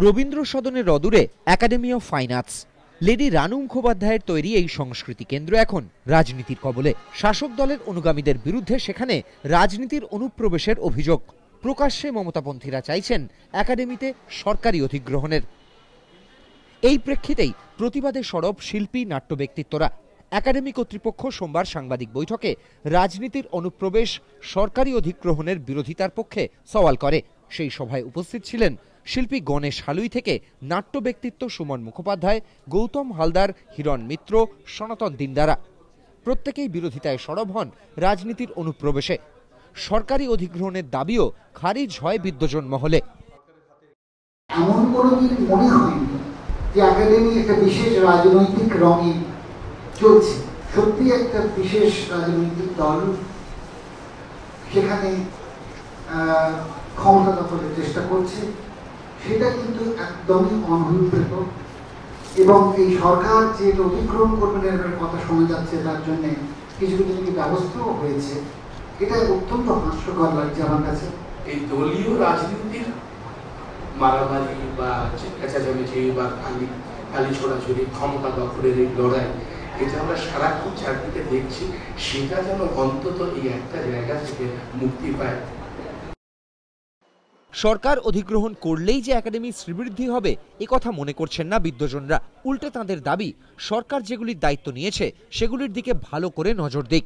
রবীন্দ্র সদনের অদূরে academy of fine arts. Lady Ranu মুখোপাধ্যায়ের তৈরি এই সংস্কৃতি কেন্দ্র এখন রাজনীতির কবলে। শাসক দলের অনুগামীদের বিরুদ্ধে সেখানে রাজনীতির অনুপ্রবেশের অভিযোগ। প্রকাশ্যে মমতাপন্থীরা চাইছেন একাডেমিতে সরকারি অধিগ্রহণের। এই প্রেক্ষিতেই প্রতিবাদে সরব শিল্পী, নাট্য ব্যক্তিত্বরা। একাডেমি কর্তৃপক্ষ সোমবার সাংবাদিক বৈঠকে রাজনীতির অনুপ্রবেশ, সরকারি অধিগ্রহণের বিরোধিতার পক্ষে সওয়াল করে। সেই সভায় উপস্থিত ছিলেন শিল্পী গণেশ হালুই থেকে নাট্য ব্যক্তিত্ব সুমন মুখোপাধ্যায়, গৌতম হালদার, হিরণ মিত্র, সনাতন দিনদারা। প্রত্যেকেই বিরোধিতায় সরব হন রাজনীতির অনুপ্রবেশে। সরকারি অধিগ্রহণের দাবিও খারিজ হয় বিদ্বজন মহলে। এমন কোনোদিন মনে হয়নি যে একাডেমি একটা বিশেষ রাজনৈতিক রঙে চলছে। সত্যি একটা বিশেষ রাজনৈতিক দল সেখানে ক্ষমতা দখলের চেষ্টা করছে, সেটা কিন্তু একদমই অনভিপ্রেত। এবং এই সরকার যে অতিক্রম করবেন এর কথা শোনা যাচ্ছে, তার জন্য কিছু কিছু ব্যবস্থাও হয়েছে। এটা অত্যন্ত হাস্যকর লাগছে আমার কাছে। এই দলীয় রাজনীতির মারামারি বা চেঁচামেচি বা খালি ছোড়াছুড়ি, ক্ষমতা দখলের এই লড়াই, এটা আমরা সারাক্ষণ চারদিকে দেখছি। সেটা যেন অন্তত এই একটা জায়গা থেকে মুক্তি পায়। সরকার অধিগ্রহণ করলেই যে একাডেমির শ্রীবৃদ্ধি হবে এ কথা মনে করছেন না বিদ্বজনরা। উল্টে তাঁদের দাবি, সরকার যেগুলির দায়িত্ব নিয়েছে সেগুলির দিকে ভালো করে নজর দিক।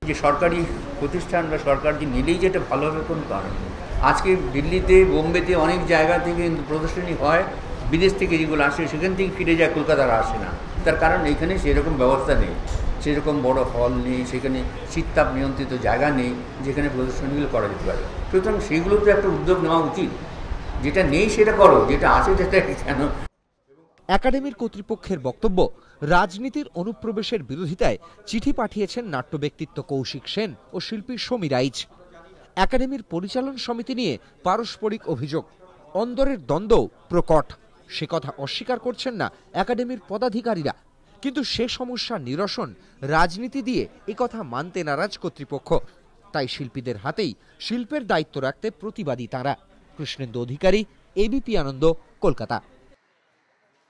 যে সরকারি প্রতিষ্ঠান বা সরকার যে নিলেই যেটা ভালো হবে কোন কারণ। আজকে দিল্লিতে, বোম্বেতে অনেক জায়গা থেকে প্রদর্শনী হয়, বিদেশ থেকে যেগুলো আসে সেখান থেকে ফিরে যায়, কলকাতার আসে না। তার কারণ এখানে সেরকম ব্যবস্থা নেই, সেরকম বড় হল নেই, সেখানে শীততাপ নিয়ন্ত্রিত জায়গা নেই যেখানে প্রদর্শনীগুলো করা যেতে পারে। সুতরাং সেগুলো তো একটা উদ্যোগ নেওয়া উচিত। যেটা নেই সেটা করো, যেটা আছে সেটা কেন। একাডেমির কর্তৃপক্ষের বক্তব্য, রাজনীতির অনুপ্রবেশের বিরোধিতায় চিঠি পাঠিয়েছেন নাট্য ব্যক্তিত্ব কৌশিক সেন ও শিল্পী সমীর রাইচ। একাডেমির পরিচালন সমিতি নিয়ে পারস্পরিক অভিযোগ, অন্দরের দ্বন্দ্ব প্রকট। সে কথা অস্বীকার করছেন না একাডেমির পদাধিকারীরা, কিন্তু সে সমস্যা নিরসন রাজনীতি দিয়ে একথা মানতে নারাজ কর্তৃপক্ষ। তাই শিল্পীদের হাতেই শিল্পের দায়িত্ব রাখতে প্রতিবাদী তাঁরা। কৃষ্ণেন্দু অধিকারী, এবিপি আনন্দ, কলকাতা।